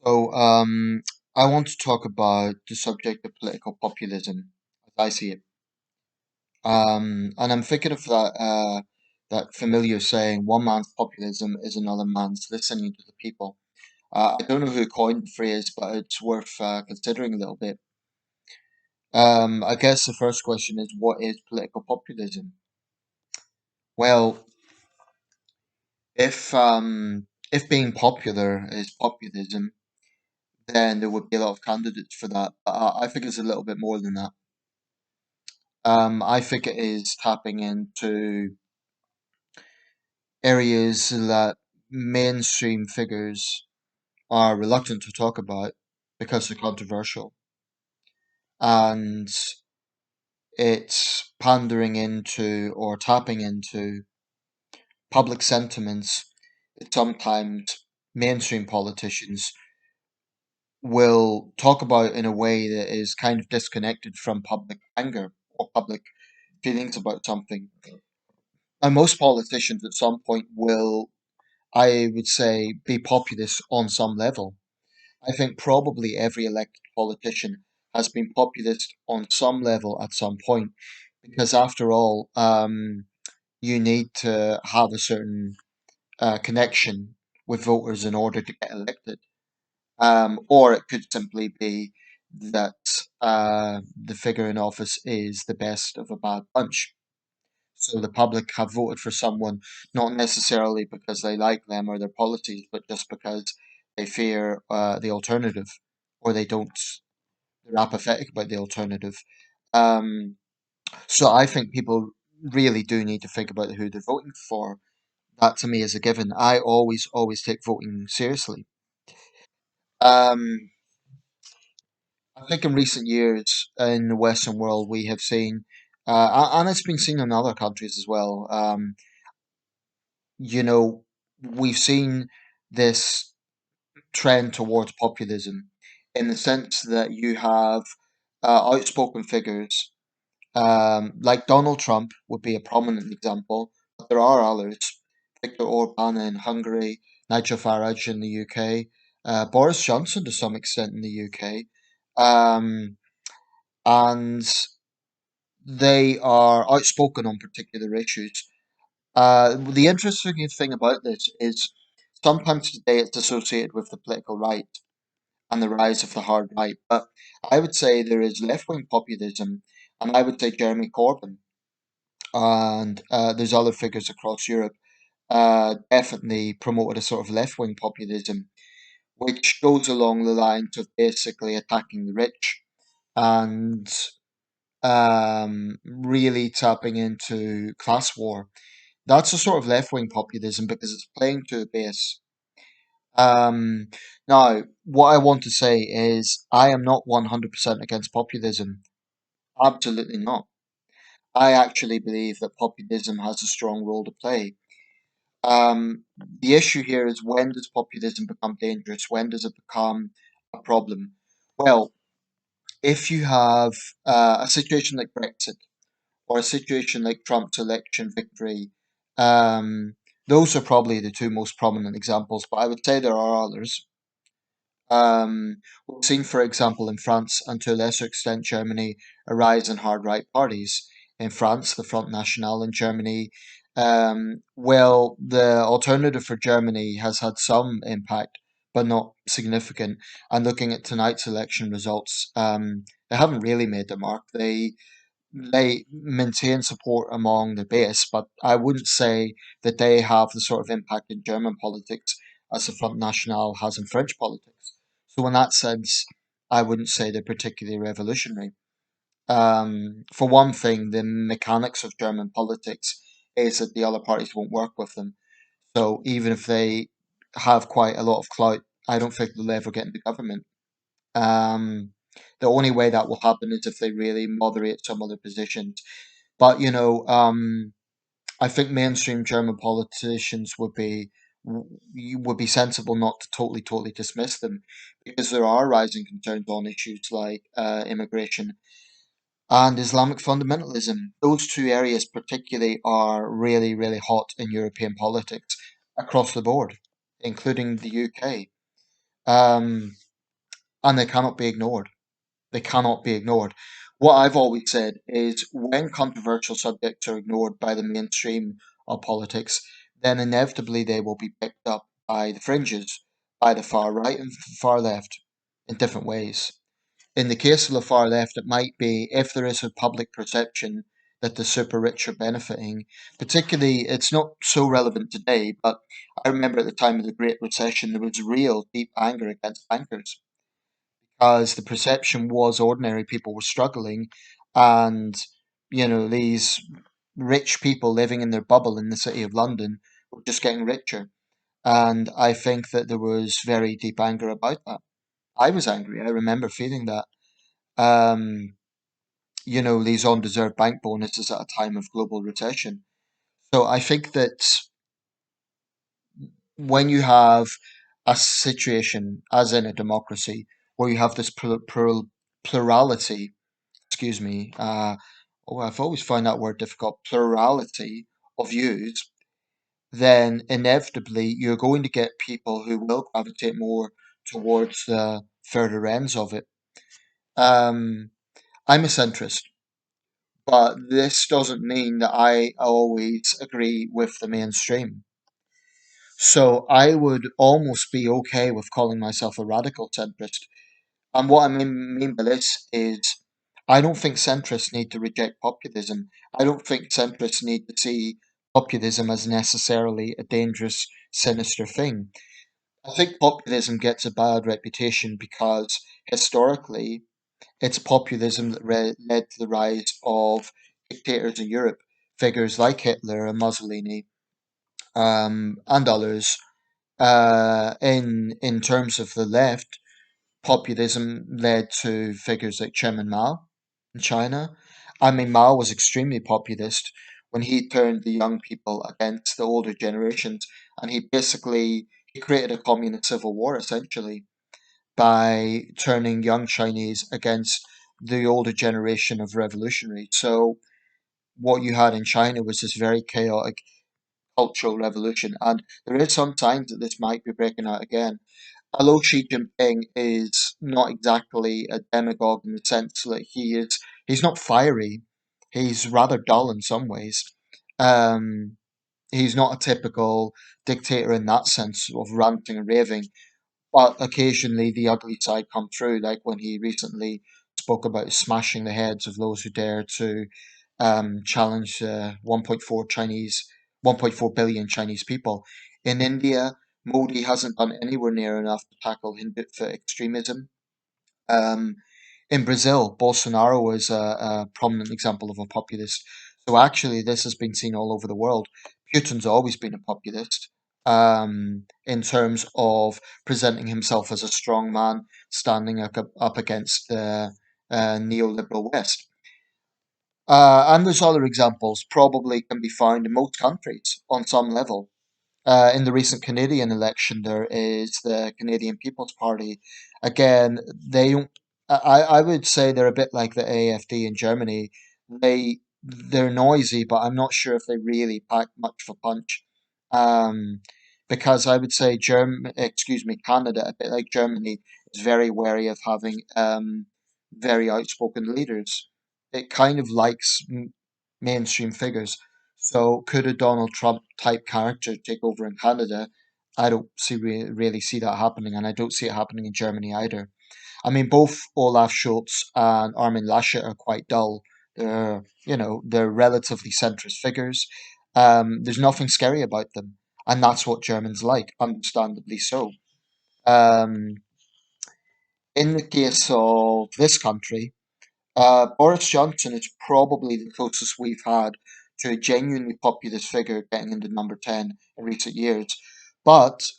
So, I want to talk about the subject of political populism as I see it. And I'm thinking of that familiar saying, "One man's populism is another man's listening to the people." I don't know who coined the phrase, but it's worth considering a little bit. I guess the first question is, what is political populism? Well, if being popular is populism, then there would be a lot of candidates for that. But I think it's a little bit more than that. I think it is tapping into areas that mainstream figures are reluctant to talk about because they're controversial. And it's pandering into or tapping into public sentiments that sometimes mainstream politicians will talk about in a way that is kind of disconnected from public anger or public feelings about something. And most politicians at some point will, I would say, be populist on some level. I think probably every elected politician has been populist on some level at some point, because after all, you need to have a certain connection with voters in order to get elected. Or it could simply be that the figure in office is the best of a bad bunch. So the public have voted for someone not necessarily because they like them or their policies, but just because they fear the alternative, or they're apathetic about the alternative. Um, so I think people really do need to think about who they're voting for. That to me is a given. I always take voting seriously. Um, I think in recent years in the Western world we have seen, and it's been seen in other countries as well. You know, we've seen this trend towards populism in the sense that you have outspoken figures, like Donald Trump would be a prominent example, but there are others. Viktor Orban in Hungary, Nigel Farage in the UK, Boris Johnson to some extent in the UK, um, and they are outspoken on particular issues. The interesting thing about this is sometimes today it's associated with the political right and the rise of the hard right, but I would say there is left wing populism, and I would say Jeremy Corbyn and there's other figures across Europe definitely promoted a sort of left wing populism, which goes along the lines of basically attacking the rich and really tapping into class war. That's a sort of left wing populism because it's playing to a base. Um, Now, what I want to say is I am not 100% against populism. Absolutely not. I actually believe that populism has a strong role to play. The issue here is, when does populism become dangerous? When does it become a problem? Well, if you have a situation like Brexit or a situation like Trump's election victory, um, those are probably the two most prominent examples, but I would say there are others. We've seen, for example, in France and to a lesser extent Germany, a rise in hard right parties. In France, the Front National; in Germany, well, the alternative for Germany has had some impact, but not significant. And looking at tonight's election results, they haven't really made their mark. They maintain support among the base, but I wouldn't say that they have the sort of impact in German politics as the Front National has in French politics. So, in that sense, I wouldn't say they're particularly revolutionary. For one thing, the mechanics of German politics is that the other parties won't work with them. So, even if they have quite a lot of clout, I don't think they'll ever get into government. Um, the only way that will happen is if they really moderate some other positions. But I think mainstream German politicians would be sensible not to totally dismiss them, because there are rising concerns on issues like immigration and Islamic fundamentalism. Those two areas particularly are really hot in European politics across the board, including the UK. um, and they cannot be ignored. They cannot be ignored. What I've always said is when controversial subjects are ignored by the mainstream of politics, then inevitably they will be picked up by the fringes, by the far right and far left in different ways. In the case of the far left, it might be if there is a public perception that the super rich are benefiting. Particularly, it's not so relevant today, but I remember at the time of the Great Recession, there was real deep anger against bankers because the perception was ordinary people were struggling, and these rich people living in their bubble in the city of London were just getting richer. And I think that there was very deep anger about that. I was angry. I remember feeling that. Um, these undeserved bank bonuses at a time of global recession. So I think that when you have a situation, as in a democracy, where you have this plurality, excuse me, oh, I've always found that word difficult, plurality of views, then inevitably you're going to get people who will gravitate more towards the further ends of it. Um, I'm a centrist, but this doesn't mean that I always agree with the mainstream. So I would almost be okay with calling myself a radical centrist. And what I mean by this is I don't think centrists need to reject populism. I don't think centrists need to see populism as necessarily a dangerous, sinister thing. I think populism gets a bad reputation because historically it's populism that led to the rise of dictators in Europe, figures like Hitler and Mussolini, and others. In terms of the left, populism led to figures like Chairman Mao in China. I mean, Mao was extremely populist when he turned the young people against the older generations, and he created a communist civil war essentially by turning young Chinese against the older generation of revolutionaries. So what you had in China was this very chaotic cultural revolution, and there is some signs that this might be breaking out again. Although Xi Jinping is not exactly a demagogue in the sense that he's not fiery. He's rather dull in some ways. Um, he's not a typical dictator in that sense of ranting and raving, but occasionally the ugly side comes through, like when he recently spoke about smashing the heads of those who dare to challenge 1.4 billion Chinese people. In India, Modi hasn't done anywhere near enough to tackle Hindutva extremism. Um, in Brazil, Bolsonaro is a prominent example of a populist. So actually, this has been seen all over the world. Putin's always been a populist in terms of presenting himself as a strong man, standing up against the neoliberal West. And there's other examples probably can be found in most countries on some level. In the recent Canadian election, there is the Canadian People's Party. Again, they don't. I would say they're a bit like the AFD in Germany. They're noisy, but I'm not sure if they really pack much of a punch. Um, because I would say Canada, a bit like Germany, is very wary of having very outspoken leaders. It kind of likes mainstream figures. So could a Donald Trump type character take over in Canada? I don't really see that happening, and I don't see it happening in Germany either. I mean, both Olaf Scholz and Armin Laschet are quite dull. They're relatively centrist figures. There's nothing scary about them, and that's what Germans like, understandably so. Um, in the case of this country, Boris Johnson is probably the closest we've had to a genuinely populist figure getting into number 10 in recent years. But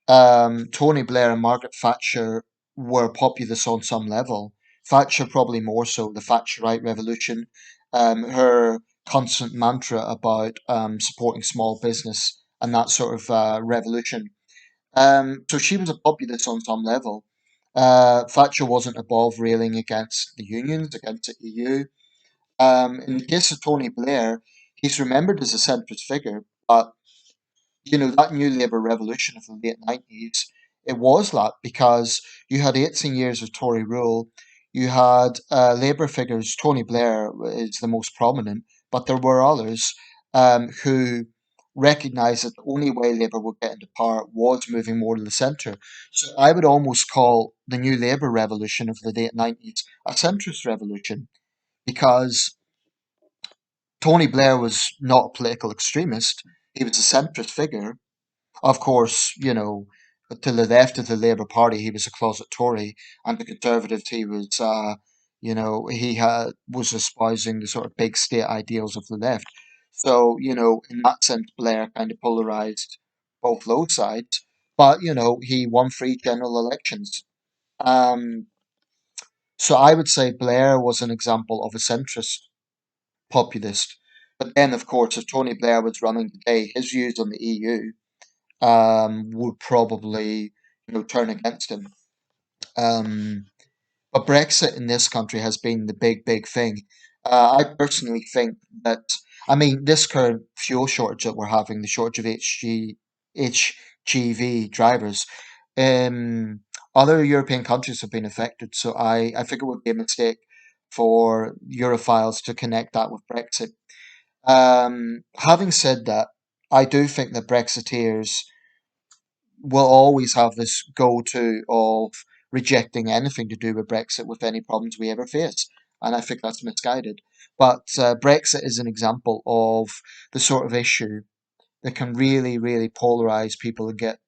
Tony Blair and Margaret Thatcher were populist on some level. Thatcher probably more so, the Thatcherite revolution, her constant mantra about supporting small business and that sort of revolution. So she was a populist on some level. Thatcher wasn't above railing against the unions, against the EU. In the case of Tony Blair, he's remembered as a centrist figure, but that new Labour revolution of the late 90s, it was that because you had 18 years of Tory rule, you had Labour figures. Tony Blair is the most prominent, but there were others who recognised that the only way Labour would get into power was moving more to the centre. So I would almost call the new Labour revolution of the late 90s a centrist revolution because Tony Blair was not a political extremist. He was a centrist figure. Of course, to the left of the Labour Party, he was a closet Tory, and the Conservatives, he was espousing the sort of big state ideals of the left. So, in that sense, Blair kind of polarized both those sides. But, he won free general elections. Um, so I would say Blair was an example of a centrist populist. But then, of course, if Tony Blair was running today, his views on the EU would probably turn against him. Um, but Brexit in this country has been the big thing. I personally think that this current fuel shortage that we're having, the shortage of HGV drivers, um, other European countries have been affected. So I think it would be a mistake for Europhiles to connect that with Brexit. Having said that, I do think that Brexiteers will always have this go-to of rejecting anything to do with Brexit with any problems we ever face. And I think that's misguided. But Brexit is an example of the sort of issue that can really polarize people and get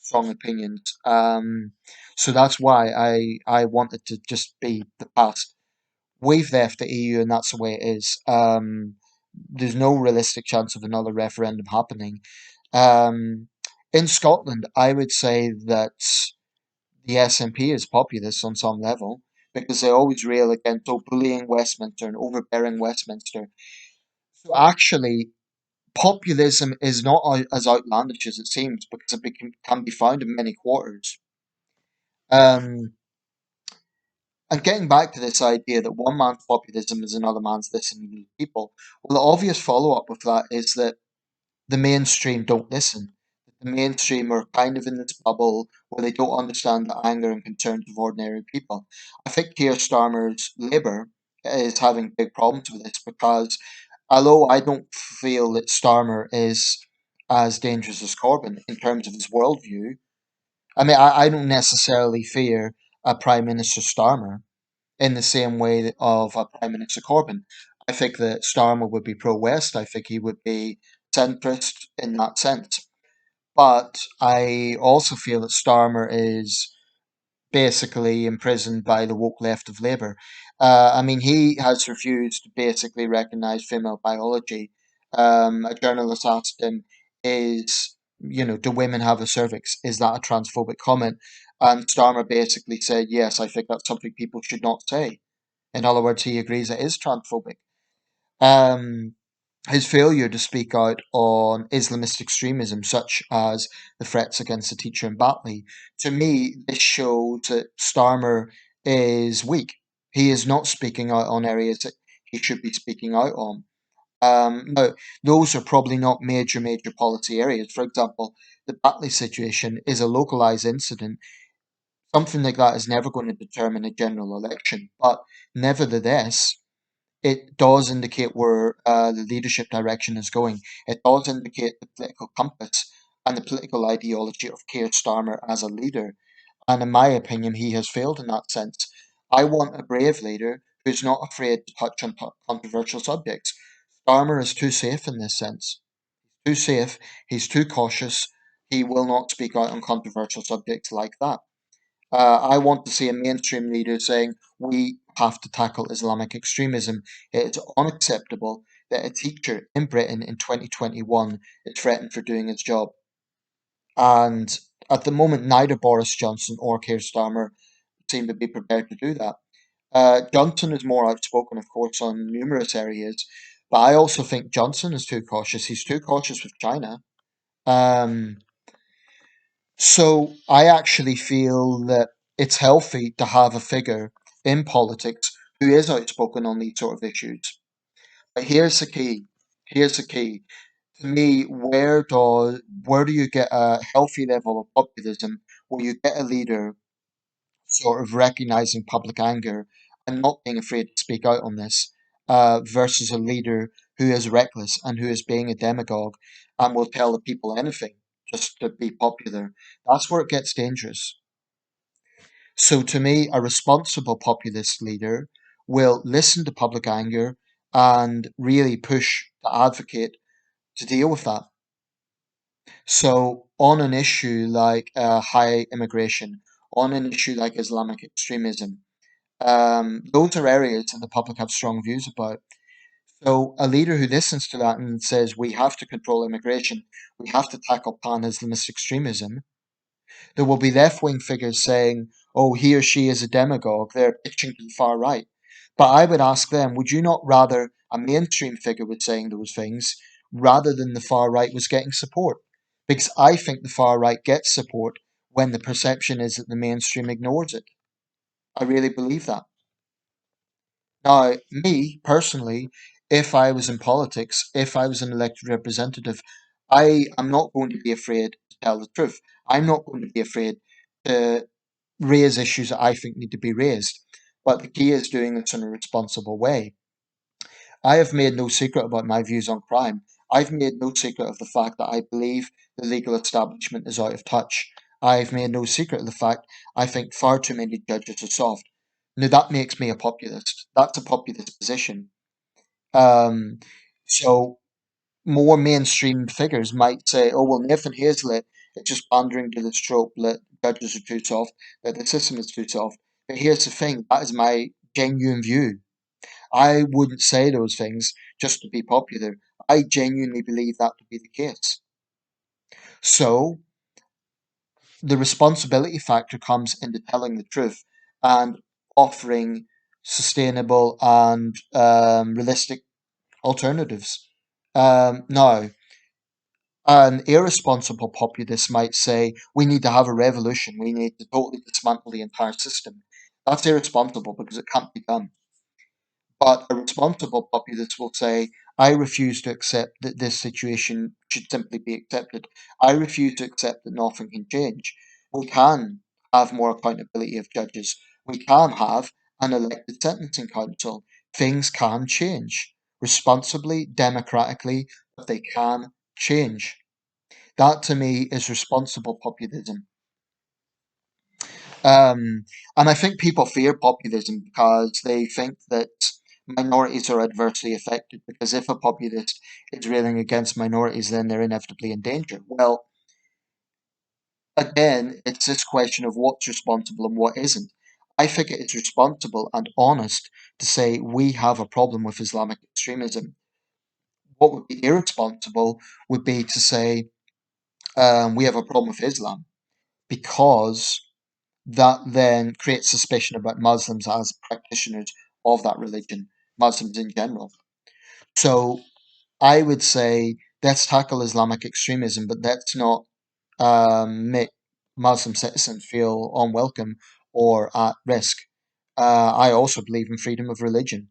strong opinions. So that's why I wanted to just be the past. We've left the EU and that's the way it is. There's no realistic chance of another referendum happening. Um, in Scotland, I would say that the SNP is populist on some level because they always rail against bullying Westminster and overbearing Westminster. So actually, populism is not as outlandish as it seems because can be found in many quarters. Um, and getting back to this idea that one man's populism is another man's listening to people, well, the obvious follow up with that is that the mainstream don't listen. The mainstream are kind of in this bubble where they don't understand the anger and concerns of ordinary people. I think Keir Starmer's Labour is having big problems with this because although I don't feel that Starmer is as dangerous as Corbyn in terms of his worldview, I don't necessarily fear a Prime Minister Starmer in the same way of a Prime Minister Corbyn. I think that Starmer would be pro-West. I think he would be centrist in that sense. But I also feel that Starmer is basically imprisoned by the woke left of Labour. He has refused to basically recognise female biology. A journalist asked him, do women have a cervix? Is that a transphobic comment? And Starmer basically said, yes, I think that's something people should not say. In other words, he agrees it is transphobic. Um, his failure to speak out on Islamist extremism, such as the threats against a teacher in Batley, to me, this shows that Starmer is weak. He is not speaking out on areas that he should be speaking out on. Now, those are probably not major policy areas. For example, the Batley situation is a localized incident. Something like that is never going to determine a general election. But nevertheless, it does indicate where the leadership direction is going. It does indicate the political compass and the political ideology of Keir Starmer as a leader. And in my opinion, he has failed in that sense. I want a brave leader who's not afraid to touch on controversial subjects. Starmer is too safe in this sense. Too safe. He's too cautious. He will not speak out on controversial subjects like that. I want to see a mainstream leader saying we have to tackle Islamic extremism. It is unacceptable that a teacher in Britain in 2021 is threatened for doing his job. And at the moment, neither Boris Johnson or Keir Starmer seem to be prepared to do that. Johnson is more outspoken, of course, on numerous areas, but I also think Johnson is too cautious. He's too cautious with China. Um, So I actually feel that it's healthy to have a figure in politics who is outspoken on these sort of issues. But here's the key. Here's the key. To me, where do you get a healthy level of populism where you get a leader sort of recognizing public anger and not being afraid to speak out on this, versus a leader who is reckless and who is being a demagogue and will tell the people anything just to be popular. That's where it gets dangerous. So, to me, a responsible populist leader will listen to public anger and really push to advocate to deal with that. So, on an issue like high immigration, on an issue like Islamic extremism, those are areas that the public have strong views about. So, a leader who listens to that and says we have to control immigration, we have to tackle pan Islamist extremism, there will be left wing figures saying, oh, he or she is a demagogue, they're pitching to the far right. But I would ask them, would you not rather a mainstream figure was saying those things rather than the far right was getting support? Because I think the far right gets support when the perception is that the mainstream ignores it. I really believe that. Now, me personally, if I was in politics, if I was an elected representative, I am not going to be afraid to tell the truth. I'm not going to be afraid to raise issues that I think need to be raised. But the key is doing this in a responsible way. I have made no secret about my views on crime. I've made no secret of the fact that I believe the legal establishment is out of touch. I've made no secret of the fact I think far too many judges are soft. Now that makes me a populist. That's a populist position. Um, so more mainstream figures might say, "Oh well, Nathan Hazlett is just pandering to this trope that judges are too soft, that the system is too soft." But here's the thing: that is my genuine view. I wouldn't say those things just to be popular. I genuinely believe that to be the case. So the responsibility factor comes into telling the truth and offering sustainable and realistic alternatives. Now, an irresponsible populist might say, we need to have a revolution, we need to totally dismantle the entire system. That's irresponsible because it can't be done. But a responsible populist will say, I refuse to accept that this situation should simply be accepted. I refuse to accept that nothing can change. We can have more accountability of judges. We can have an elected sentencing council. Things can change responsibly, democratically, but they can change. That to me is responsible populism. Um, and I think people fear populism because they think that minorities are adversely affected. Because if a populist is railing against minorities, then they're inevitably in danger. Well, again, it's this question of what's responsible and what isn't. I think it is responsible and honest to say we have a problem with Islamic extremism. What would be irresponsible would be to say we have a problem with Islam because that then creates suspicion about Muslims as practitioners of that religion, Muslims in general. So I would say let's tackle Islamic extremism, but let's not make Muslim citizens feel unwelcome or at risk. I also believe in freedom of religion.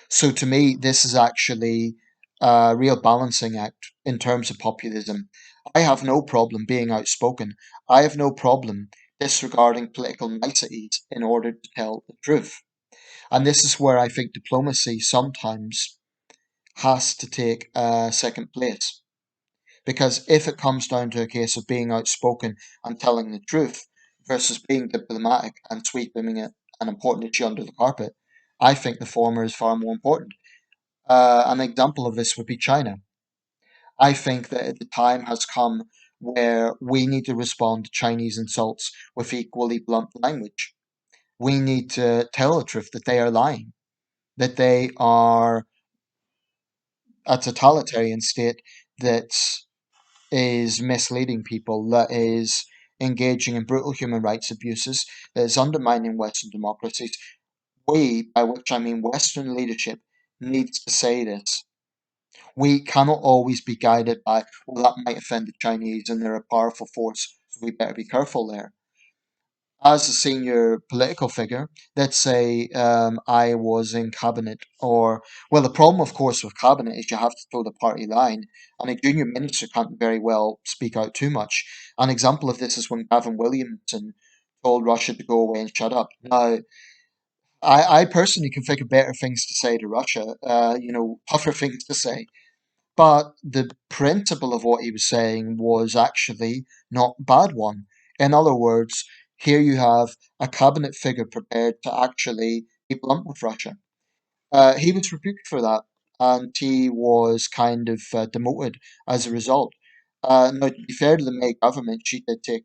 So to me, this is actually a real balancing act in terms of populism. I have no problem being outspoken. I have no problem disregarding political niceties in order to tell the truth. And this is where I think diplomacy sometimes has to take second place. Because if it comes down to a case of being outspoken and telling the truth versus being diplomatic and sweeping an important issue under the carpet, I think the former is far more important. An example of this would be China. I think that the time has come where we need to respond to Chinese insults with equally blunt language. We need to tell the truth that they are lying, that they are a totalitarian state that is misleading people, that is engaging in brutal human rights abuses, that is undermining Western democracies. We, by which I mean Western leadership, needs to say this. We cannot always be guided by, well, that might offend the Chinese and they're a powerful force, so we better be careful there. as a senior political figure, let's say I was in cabinet, or well, the problem, of course, with cabinet is you have to toe the party line, and a junior minister can't very well speak out too much. An example of this is when Gavin Williamson told Russia to go away and shut up. Now, I personally can think of better things to say to Russia, tougher things to say. But the principle of what he was saying was actually not a bad one. In other words, here you have a cabinet figure prepared to actually be blunt with Russia. He was rebuked for that, and he was kind of demoted as a result. Now, to be fair to the May government, she did take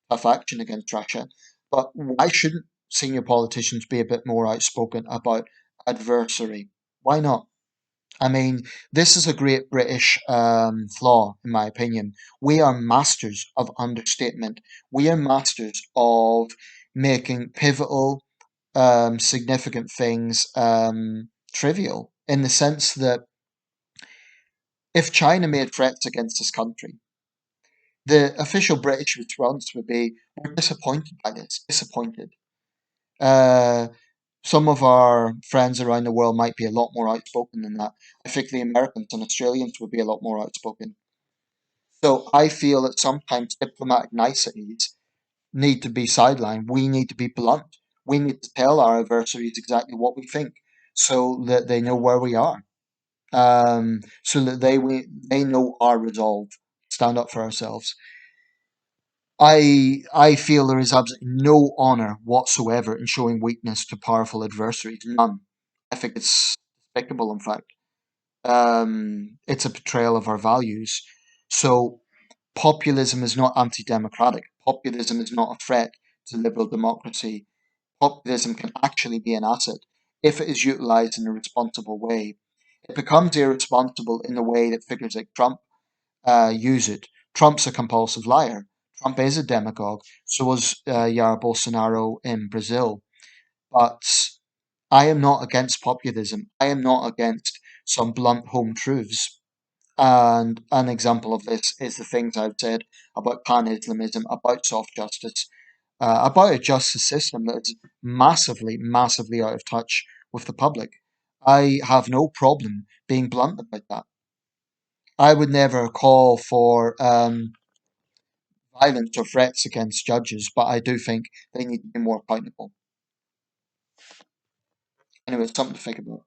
tough action against Russia, but why shouldn't senior politicians be a bit more outspoken about adversary? Why not? I mean, this is a great British flaw, in my opinion. We are masters of understatement. We are masters of making pivotal, significant things trivial, in the sense that if China made threats against this country, the official British response would be, "We're disappointed by this, disappointed." Uh, some of our friends around the world might be a lot more outspoken than that. I think the Americans and Australians would be a lot more outspoken. So I feel that sometimes diplomatic niceties need to be sidelined. We need to be blunt. We need to tell our adversaries exactly what we think so that they know where we are. So that they know our resolve. Stand up for ourselves. I feel there is absolutely no honor whatsoever in showing weakness to powerful adversaries. None. I think it's despicable, in fact. It's a betrayal of our values. So populism is not anti-democratic. Populism is not a threat to liberal democracy. Populism can actually be an asset if it is utilized in a responsible way. It becomes irresponsible in the way that figures like Trump use it. Trump's a compulsive liar. Trump is a demagogue. So was Jair Bolsonaro in Brazil. But I am not against populism. I am not against some blunt home truths. And an example of this is the things I've said about pan Islamism, about soft justice, about a justice system that is massively, massively out of touch with the public. I have no problem being blunt about that. I would never call for violence or threats against judges, but I do think they need to be more accountable. Anyway, it's something to think about.